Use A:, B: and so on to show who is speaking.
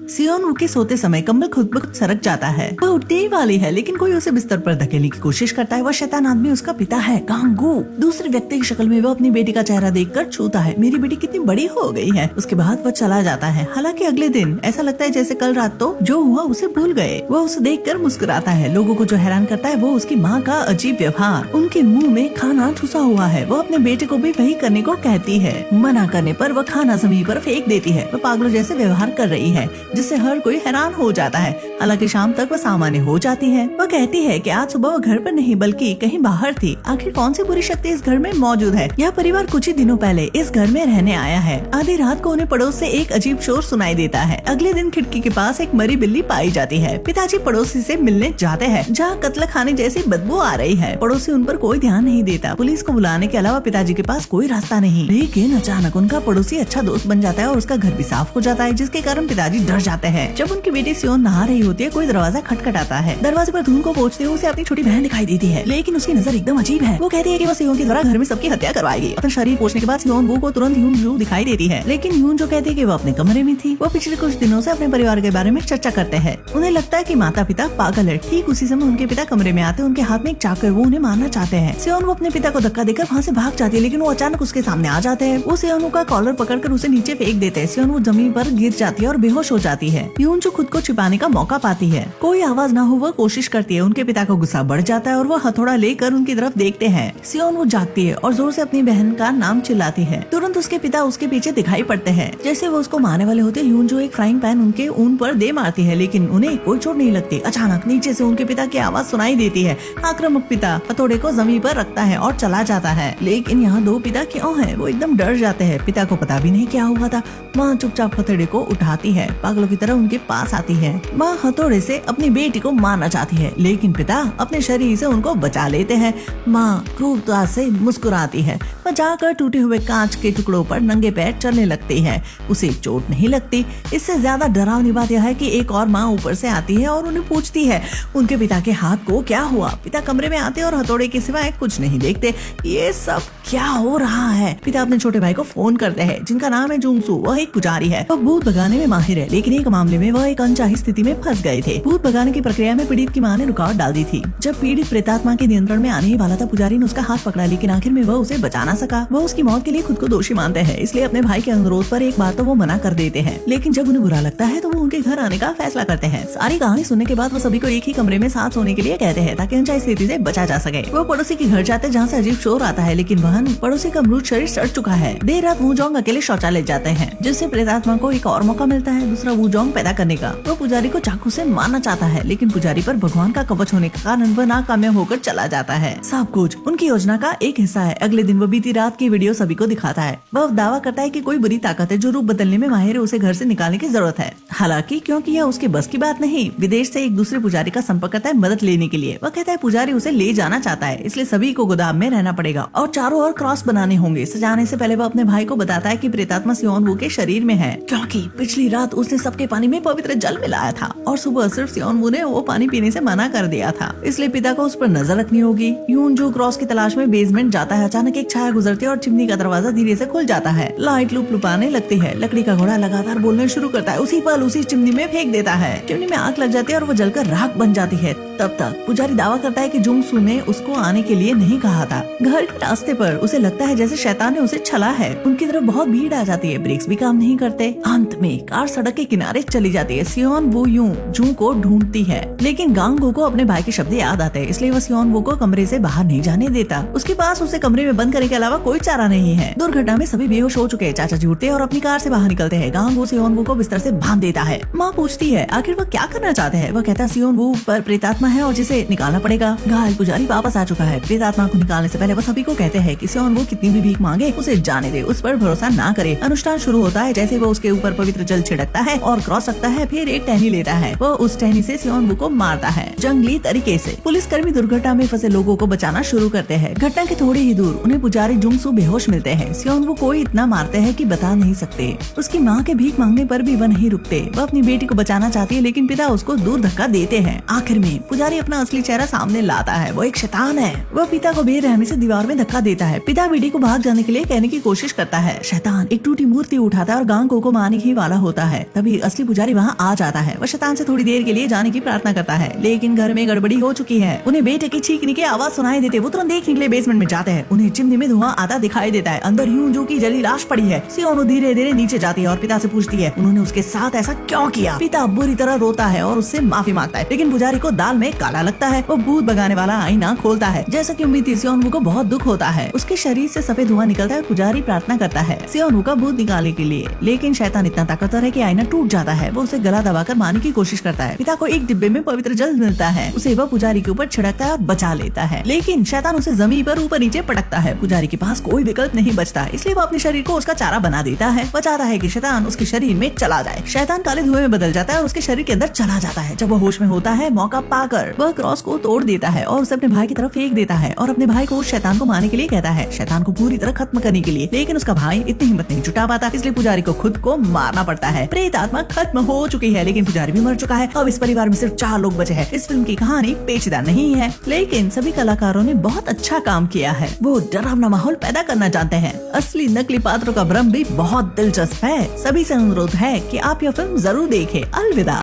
A: सियोन वू के सोते समय कंबल खुद ब खुद सरक जाता है। वह उठने ही वाली है लेकिन कोई उसे बिस्तर पर धकेलने की कोशिश करता है। वह शैतान आदमी उसका पिता है, गांगू। दूसरे व्यक्ति की शक्ल में वह अपनी बेटी का चेहरा देखकर छूता है। मेरी बेटी कितनी बड़ी हो गई है। उसके बाद वह चला जाता है। हालांकि अगले दिन ऐसा लगता है जैसे कल रात तो जो हुआ उसे भूल गए। वह उसे देखकर मुस्कुराता है। लोगों को जो हैरान करता है वो उसकी माँ का अजीब व्यवहार। उनके मुँह में खाना ठुसा हुआ है। वह अपने बेटे को भी वही करने को कहती है। मना करने पर वह खाना जमीन पर फेंक देती है। वह पागलों जैसे व्यवहार कर रही है जिससे हर कोई हैरान हो जाता है। हालांकि शाम तक वह सामान्य हो जाती है। वह कहती है कि आज सुबह वह घर पर नहीं बल्कि कहीं बाहर थी। आखिर कौन सी बुरी शक्ति इस घर में मौजूद है। यह परिवार कुछ ही दिनों पहले इस घर में रहने आया है। आधी रात को उन्हें पड़ोस से एक अजीब शोर सुनाई देता है। अगले दिन खिड़की के पास एक मरी बिल्ली पाई जाती है। पिताजी पड़ोसी से मिलने जाते हैं जहाँ कत्ल खाने जैसी बदबू आ रही है। पड़ोसी उन पर कोई ध्यान नहीं देता। पुलिस को बुलाने के अलावा पिताजी के पास कोई रास्ता नहीं। लेकिन अचानक उनका पड़ोसी अच्छा दोस्त बन जाता है और उसका घर भी साफ हो जाता है, जिसके कारण पिताजी डर जाते हैं। जब उनकी बेटी सियोन नहा रही होती है, कोई दरवाजा खटखटाता है। दरवाजे पर धूल को पहुंचते हुए उसे अपनी छोटी बहन दिखाई देती है, लेकिन उसकी नजर एकदम अजीब है। वो कहती है कि वो सियोन के द्वारा घर में सबकी हत्या करवाएगी। अपना शरीर पोंछने के बाद सियोन वो को तुरंत यून जो दिखाई देती है, लेकिन यून जो कहती है कि वो अपने कमरे में थी। वो पिछले कुछ दिनों से अपने परिवार के बारे में चर्चा करते हैं। उन्हें लगता है कि माता पिता पागल है। ठीक उसी समय उनके पिता कमरे में आते हैं। उनके हाथ में एक चाकू है। वो उन्हें मारना चाहते हैं। सियोन वो अपने पिता को धक्का देकर वहाँ से भाग जाती है, लेकिन वो अचानक उसके सामने आ जाते हैं। वो सियोन का कॉलर पकड़कर उसे नीचे फेंक देते हैं। सियोन वो जमीन पर गिर जाती है और बेहोश हो जाती है। यून जो खुद को छिपाने का मौका पाती है। कोई आवाज ना हो वह कोशिश करती है। उनके पिता को गुस्सा बढ़ जाता है और वह हथौड़ा लेकर उनकी तरफ देखते हैं। सियोन वो जागती है और जोर से अपनी बहन का नाम चिल्लाती है। तुरंत उसके पिता उसके पीछे दिखाई पड़ते हैं। जैसे वो उसको मारने वाले होते, यून जो एक फ्राइंग पैन उनके ऊन पर दे मारती है, लेकिन उन्हें कोई चोट नहीं लगती। अचानक नीचे से उनके पिता की आवाज सुनाई देती है। आक्रामक पिता हथौड़े को जमीन पर रखता है और चला जाता है। लेकिन यहाँ दो पिता क्यों है? वो एकदम डर जाते हैं। पिता को पता भी नहीं क्या हुआ था। माँ चुपचाप हथौड़े को उठाती है, पागलों की तरह उनके पास आती है। माँ हथौड़े से अपनी बेटी को मारना चाहती है, लेकिन पिता अपने शरीर से उनको बचा लेते हैं। माँ क्रूरता से मुस्कुराती है। वह जाकर टूटे हुए कांच के टुकड़ों पर नंगे पैर चलने लगती है। उसे चोट नहीं लगती। इससे ज्यादा डरावनी बात यह है कि एक और माँ ऊपर से आती है और उन्हें पूछती है उनके पिता के हाथ को क्या हुआ। पिता कमरे में आते और हथौड़े के सिवाय कुछ नहीं देखते। ये सब क्या हो रहा है? पिता अपने छोटे भाई को फोन करते हैं, जिनका नाम है जुंगसू। वह एक पुजारी है। वह भूत भगाने में माहिर है, लेकिन एक मामले में वह एक अनचाही स्थिति में फंस गए थे। भूत भगाने की प्रक्रिया में पीड़ित की मां ने रुकावट डाल दी थी। जब पीड़ित प्रेतात्मा के नियंत्रण में आने ही वाला था, पुजारी ने उसका हाथ पकड़ा, लेकिन आखिर में वह उसे बचा ना सका। वह उसकी मौत के लिए खुद को दोषी मानते हैं, इसलिए अपने भाई के अनुरोध पर एक बार तो वो मना कर देते हैं, लेकिन जब उन्हें बुरा लगता है तो वो उनके घर आने का फैसला करते हैं। सारी कहानी सुनने के बाद वो सभी को एक ही कमरे में साथ सोने के लिए कहते हैं, ताकि अनचाही स्थिति से बचा जा सके। वो पड़ोसी के घर जाते हैं, जहाँ से अजीब शोर आता है, लेकिन वह पड़ोसी का मृत शरीर सड़ चुका है। देर रात वूजोंग अकेले शौचालय जाते हैं, जिससे प्रेतात्मा को एक और मौका मिलता है दूसरा वूजोंग पैदा करने का। वो पुजारी को चाकू से मारना चाहता है, लेकिन पुजारी पर भगवान का कवच होने के कारण वह नाकामयाब होकर चला जाता है। सब कुछ उनकी योजना का एक हिस्सा है। अगले दिन वो बीती रात की वीडियो सभी को दिखाता है। वह दावा करता है कि कोई बुरी ताकत है जो रूप बदलने में माहिर है, उसे घर से निकालने की जरूरत है। हालांकि क्योंकि यह उसके बस की बात नहीं, विदेश से एक दूसरे पुजारी का संपर्क करता है मदद लेने के लिए। वह कहता है पुजारी उसे ले जाना चाहता है, इसलिए सभी को गोदाम में रहना पड़ेगा और चारों ओर क्रॉस बनाने होंगे। सजाने से पहले वह अपने भाई को बताता है कि प्रेतात्मा सियोन वू के शरीर में है, क्योंकि पिछली रात उसने सबके पानी में पवित्र जल मिलाया था और सुबह सिर्फ सियोन वू ने वो पानी पीने से मना कर दिया था, इसलिए पिता को उस पर नजर रखनी होगी। यून जो क्रॉस की तलाश में बेसमेंट जाता है। अचानक एक छाया गुजरती है और चिमनी का दरवाजा धीरे से खुल जाता है। लाइट लुप लुपाने लगती है। लकड़ी का घोड़ा लगातार बोलना शुरू करता है। उसी पल उसी चिमनी में फेंक देता है। चिमनी में आग लग जाती है और वो जलकर राख बन जाती है। तब तक पुजारी दावा करता है कि जुंगसू ने उसको आने के लिए नहीं कहा था। घर के रास्ते पर उसे लगता है जैसे शैतान ने उसे छला है। उनकी तरफ बहुत भीड़ आ जाती है। ब्रेक्स भी काम नहीं करते। अंत में कार सड़क के किनारे चली जाती है। सियोन वू यूं जू को ढूंढती है, लेकिन गांगू को अपने भाई के शब्द याद आते हैं, इसलिए वह सियोन वू को कमरे से बाहर नहीं जाने देता। उसके पास उसे कमरे में बंद करने के अलावा कोई चारा नहीं है। दुर्घटना में सभी बेहोश हो चुके हैं। चाचा जी उठते हैं और अपनी कार से बाहर निकलते हैं। गांगू सियोन वू को बिस्तर से बांध देता है। माँ पूछती है आखिर वह क्या करना चाहते हैं। वह कहता है सियोन वू पर प्रेतात्मा है और जिसे निकालना पड़ेगा। घायल पुजारी वापस आ चुका है। प्रेतात्मा को निकालने से पहले वह सभी को कहते हैं कि सियोन वू कितनी भी भीख मांगे उसे जाने दे, उस पर भरोसा ना करे। अनुष्ठान शुरू होता है। जैसे वो उसके ऊपर पवित्र जल छिड़कता है और क्रॉस रखता है, फिर एक टहनी लेता है। वह उस टहनी से सियोन वू को मारता है जंगली तरीके से। पुलिसकर्मी दुर्घटना में फंसे लोगों को बचाना शुरू करते हैं। घटना के थोड़ी ही दूर उन्हें पुजारी जुंगसू बेहोश मिलते हैं। सियोन वू को इतना मारते हैं कि बता नहीं सकते। उसकी माँ के भीख मांगने पर भी वह नहीं रुकते। वह अपनी बेटी को बचाना चाहती है, लेकिन पिता उसको दूर धक्का देते हैं। आखिर में पुजारी अपना असली चेहरा सामने लाता है। वो एक शैतान है। वह पिता को बेरहमी से दीवार में धक्का देता है। पिता बेटी को भाग जाने के लिए कहने की कोशिश करता है। शैतान एक टूटी मूर्ति उठाता है और गांगू को मारने ही वाला होता है। तभी असली पुजारी वहाँ आ जाता है। वह शैतान से थोड़ी देर के लिए जाने की प्रार्थना करता है, लेकिन घर में गड़बड़ी हो चुकी है। उन्हें बेटे की चीखने की आवाज सुनाई देते। वो तुरंत देखने के लिए बेसमेंट में जाते हैं। उन्हें चिमनी में धुआं आता दिखाई देता है। अंदर यूजू की जली लाश पड़ी है। सियोनो धीरे धीरे नीचे जाती है और पिता से पूछती है उन्होंने उसके साथ ऐसा क्यों किया। पिता बुरी तरह रोता है और उससे माफी मांगता है, लेकिन पुजारी को दाल में काला लगता है। वो भूत भगाने वाला आईना खोलता है। जैसा कि उम्मीद थी, सियोनो को बहुत दुख होता है। उसके शरीर से सफेद धुआं निकलता है। पुजारी प्रार्थना करता है सियोनो का भूत निकालने के लिए, लेकिन शैतान इतना ताकतवर है कि आईना टूट जाता है। वो उसे गला दबाकर मारने की कोशिश करता है। पिता को एक डिब्बे में पवित्र जल मिलता है। उसे वह पुजारी के ऊपर छिड़कता है और बचा लेता है, लेकिन शैतान उसे जमीन पर ऊपर नीचे पटकता है। पुजारी के पास कोई विकल्प नहीं बचता, इसलिए वो अपने शरीर को उसका चारा बना देता है। वो चाहता है कि शैतान उसके शरीर में चला जाए। शैतान काले धुएं में बदल जाता है और उसके शरीर के अंदर चला जाता है। जब वो होश में होता है, मौका पाकर वह क्रॉस को तोड़ देता है और उसे अपने भाई की तरफ फेंक देता है और अपने भाई को उस शैतान को मारने के लिए कहता है, शैतान को पूरी तरह खत्म करने के लिए। लेकिन उसका भाई इतनी हिम्मत नहीं जुटा पाता, इसलिए पुजारी को खुद को मारना पड़ता है। प्रेत आत्मा खत्म हो चुकी है, लेकिन पुजारी भी मर चुका है। अब इस परिवार में सिर्फ 4 लोग बचे हैं। इस फिल्म की कहानी पेचीदा नहीं है, लेकिन सभी कलाकारों ने बहुत अच्छा काम किया है। वो डरावना माहौल पैदा करना जानते हैं। असली नकली पात्रों का भ्रम भी बहुत दिलचस्प है। सभी से अनुरोध है कि आप यह फिल्म जरूर देखें। अलविदा।